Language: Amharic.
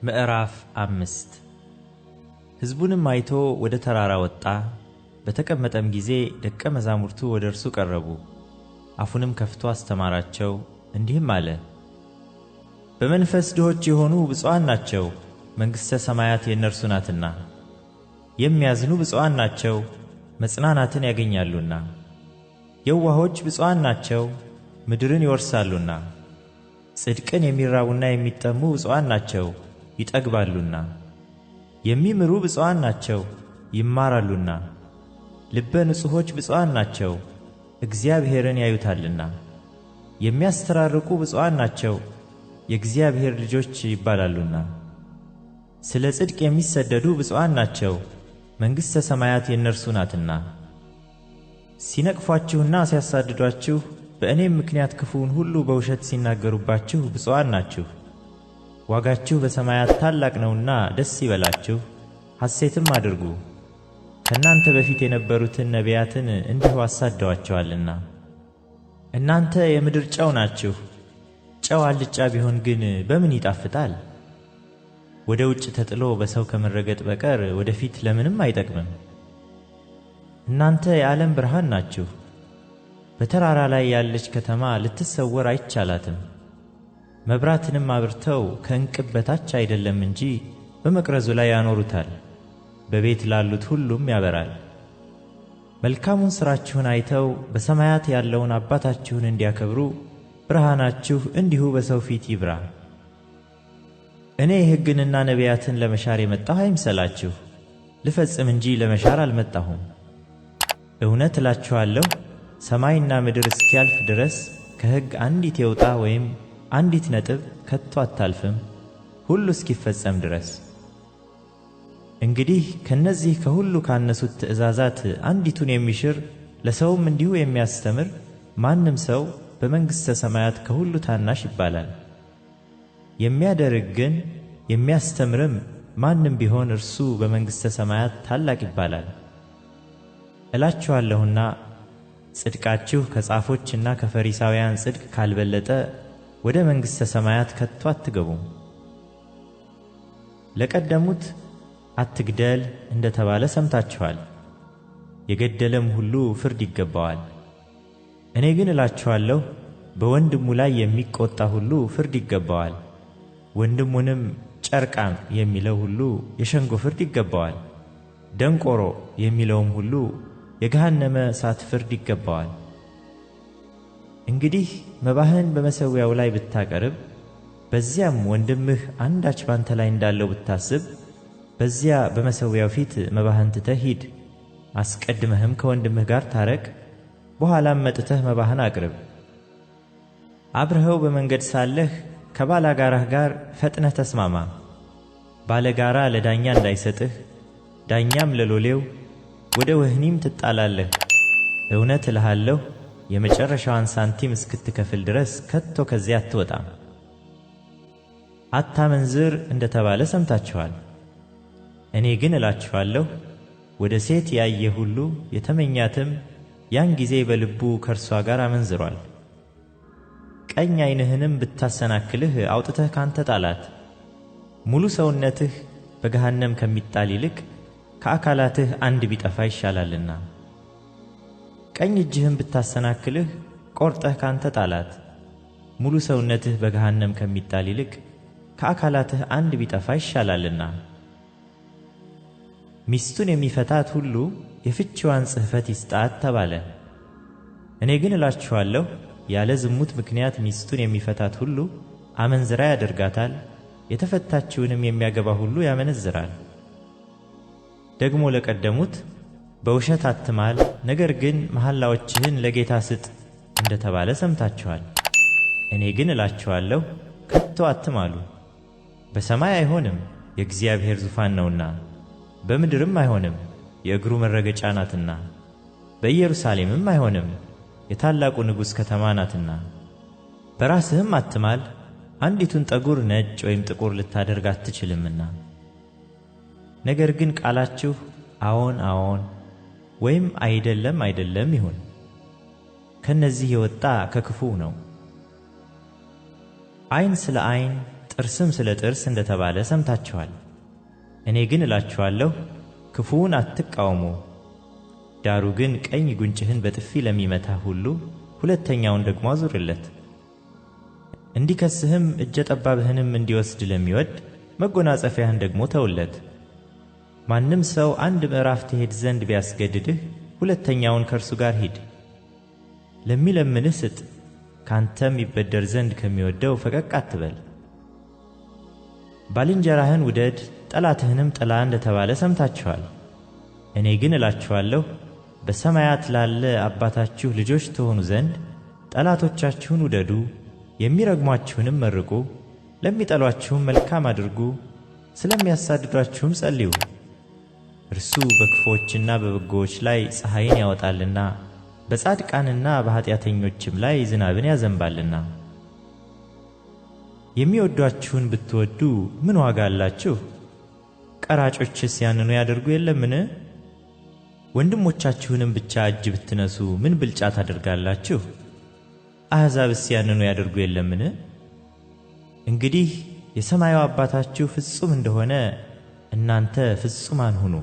ምዕራፍ 5 ሕዝቡንም አይቶ ወደ ተራራ ወጣ። በተቀመጠም ጊዜ ደቀ መዛሙርቱ ወደ እርሱ ቀረቡ። አፉንም ከፍቶ አስተማራቸው፣ እንዲህም አለ። በመንፈስ ድሆች የሆኑ ብፁዓን ናቸው፣ መንግሥተ ሰማያት የእነርሱ ናትና። የሚያዝኑ ብፁዓን ናቸው፣ መጽናናትን ያገኛሉና። የዋሆች ብፁዓን ናቸው፣ ምድርን ይወርሳሉና። ጽድቅን የሚራቡና የሚጠሙ ብፁዓን ናቸው፣ ይጠግባሉና። የሚምሩ ብፁዓን ናቸው፣ ይማራሉና። ልበ ንጹሖች ብፁዓን ናቸው፣ እግዚአብሔርን ያዩታልና። የሚያስተራርቁ ብፁዓን ናቸው፣ የእግዚአብሔር ልጆች ይባላሉና። ስለ ጽድቅ የሚሰደዱ ብፁዓን ናቸው፣ መንግሥተ ሰማያት የእነርሱ ናትና። ሲነቅፏችሁና ሲያሳድዷችሁ በእኔም ምክንያት ክፉውን ሁሉ በውሸት ሲናገሩባችሁ ብፁዓን ናችሁ። ዋጋችሁ በሰማያት ታላቅ ነውና ደስ ይበላችሁ፣ ሐሴትም አድርጉ። ከእናንተ በፊት የነበሩትን ነቢያትን እንዲሁ አሳደዋቸዋልና። እናንተ የምድር ጨው ናችሁ። ጨው አልጫ ቢሆን ግን በምን ይጣፍጣል? ወደ ውጭ ተጥሎ በሰው ከመረገጥ በቀር ወደፊት ለምንም አይጠቅምም። እናንተ የዓለም ብርሃን ናችሁ። በተራራ ላይ ያለች ከተማ ልትሰወር አይቻላትም። መብራትንም አብርተው ከዕንቅብ በታች አይደለም እንጂ በመቅረዙ ላይ ያኖሩታል፣ በቤት ላሉት ሁሉም ያበራል። መልካሙን ሥራችሁን አይተው በሰማያት ያለውን አባታችሁን እንዲያከብሩ ብርሃናችሁ እንዲሁ በሰው ፊት ይብራ። እኔ ሕግንና ነቢያትን ለመሻር የመጣሁ አይምሰላችሁ፣ ልፈጽም እንጂ ለመሻር አልመጣሁም። እውነት እላችኋለሁ፣ ሰማይና ምድር እስኪያልፍ ድረስ ከሕግ አንዲት የውጣ ወይም አንዲት ነጥብ ከቶ አታልፍም፣ ሁሉ እስኪፈጸም ድረስ። እንግዲህ ከነዚህ ከሁሉ ካነሱት ትእዛዛት አንዲቱን የሚሽር ለሰውም እንዲሁ የሚያስተምር ማንም ሰው በመንግሥተ ሰማያት ከሁሉ ታናሽ ይባላል። የሚያደርግ ግን የሚያስተምርም ማንም ቢሆን እርሱ በመንግሥተ ሰማያት ታላቅ ይባላል። እላችኋለሁና ጽድቃችሁ ከጻፎችና ከፈሪሳውያን ጽድቅ ካልበለጠ ወደ መንግሥተ ሰማያት ከቶ አትገቡም። ለቀደሙት አትግደል እንደተባለ ሰምታችኋል። የገደለም ሁሉ ፍርድ ይገባዋል። እኔ ግን እላችኋለሁ፣ በወንድሙ ላይ የሚቆጣ ሁሉ ፍርድ ይገባዋል። ወንድሙንም ጨርቃም የሚለው ሁሉ የሸንጎ ፍርድ ይገባዋል። ደንቆሮ የሚለውም ሁሉ የገሃነመ እሳት ፍርድ ይገባዋል። እንግዲህ መባህን በመሠዊያው ላይ ብታቀርብ፣ በዚያም ወንድምህ አንዳች ባንተ ላይ እንዳለው ብታስብ፣ በዚያ በመሠዊያው ፊት መባህን ትተህ ሂድ። አስቀድመህም ከወንድምህ ጋር ታረቅ፣ በኋላም መጥተህ መባህን አቅርብ። አብረኸው በመንገድ ሳለህ ከባላጋራህ ጋር ፈጥነህ ተስማማ። ባለጋራ ለዳኛ እንዳይሰጥህ፣ ዳኛም ለሎሌው፣ ወደ ወህኒም ትጣላለህ። እውነት እልሃለሁ፣ የመጨረሻዋን ሳንቲም እስክትከፍል ድረስ ከቶ ከዚያ አትወጣም። አታመንዝር እንደተባለ ሰምታችኋል። እኔ ግን እላችኋለሁ፣ ወደ ሴት ያየ ሁሉ የተመኛትም ያን ጊዜ በልቡ ከእርሷ ጋር አመንዝሯል። ቀኝ ዓይንህንም ብታሰናክልህ አውጥተህ ካንተ ጣላት። ሙሉ ሰውነትህ በገሃነም ከሚጣል ይልቅ ከአካላትህ አንድ ቢጠፋ ይሻላልና። ቀኝ እጅህም ብታሰናክልህ ቆርጠህ ካንተ ጣላት። ሙሉ ሰውነትህ በገሃነም ከሚጣል ይልቅ ከአካላትህ አንድ ቢጠፋ ይሻላልና። ሚስቱን የሚፈታት ሁሉ የፍችዋን ጽሕፈት ይስጣት ተባለ። እኔ ግን እላችኋለሁ፣ ያለ ዝሙት ምክንያት ሚስቱን የሚፈታት ሁሉ አመንዝራ ያደርጋታል፣ የተፈታችውንም የሚያገባ ሁሉ ያመነዝራል። ደግሞ ለቀደሙት በውሸት አትማል፣ ነገር ግን መሐላዎችህን ለጌታ ስጥ እንደተባለ ሰምታችኋል። እኔ ግን እላችኋለሁ፣ ከቶ አትማሉ። በሰማይ አይሆንም፣ የእግዚአብሔር ዙፋን ነውና፣ በምድርም አይሆንም፣ የእግሩ መረገጫ ናትና፣ በኢየሩሳሌምም አይሆንም፣ የታላቁ ንጉሥ ከተማ ናትና። በራስህም አትማል፣ አንዲቱን ጠጉር ነጭ ወይም ጥቁር ልታደርግ አትችልምና። ነገር ግን ቃላችሁ አዎን አዎን ወይም አይደለም አይደለም ይሁን። ከነዚህ የወጣ ከክፉ ነው። ዓይን ስለ ዓይን ጥርስም ስለ ጥርስ እንደተባለ ሰምታችኋል። እኔ ግን እላችኋለሁ ክፉውን አትቃወሙ። ዳሩ ግን ቀኝ ጉንጭህን በጥፊ ለሚመታህ ሁሉ ሁለተኛውን ደግሞ አዙርለት። እንዲከስህም እጀ ጠባብህንም እንዲወስድ ለሚወድ መጎናጸፊያህን ደግሞ ተውለት። ማንም ሰው 1 ምዕራፍ ትሄድ ዘንድ ቢያስገድድህ ሁለተኛውን ከእርሱ ጋር ሂድ። ለሚለምንህ ስጥ፣ ካንተም ይበደር ዘንድ ከሚወደው ፈቀቅ አትበል። ባልንጀራህን ውደድ ጠላትህንም ጥላ እንደተባለ ሰምታችኋል። እኔ ግን እላችኋለሁ በሰማያት ላለ አባታችሁ ልጆች ትሆኑ ዘንድ ጠላቶቻችሁን ውደዱ፣ የሚረግሟችሁንም መርቁ፣ ለሚጠሏችሁም መልካም አድርጉ፣ ስለሚያሳድዷችሁም ጸልዩ። እርሱ በክፉዎችና በበጎዎች ላይ ፀሐይን ያወጣልና በጻድቃንና በኃጢአተኞችም ላይ ዝናብን ያዘንባልና። የሚወዷችሁን ብትወዱ ምን ዋጋ አላችሁ? ቀራጮችስ ያንኑ ያደርጉ የለምን? ወንድሞቻችሁንም ብቻ እጅ ብትነሱ ምን ብልጫ ታደርጋላችሁ? አሕዛብስ ያንኑ ያደርጉ የለምን? እንግዲህ የሰማዩ አባታችሁ ፍጹም እንደሆነ እናንተ ፍጹማን ሁኑ።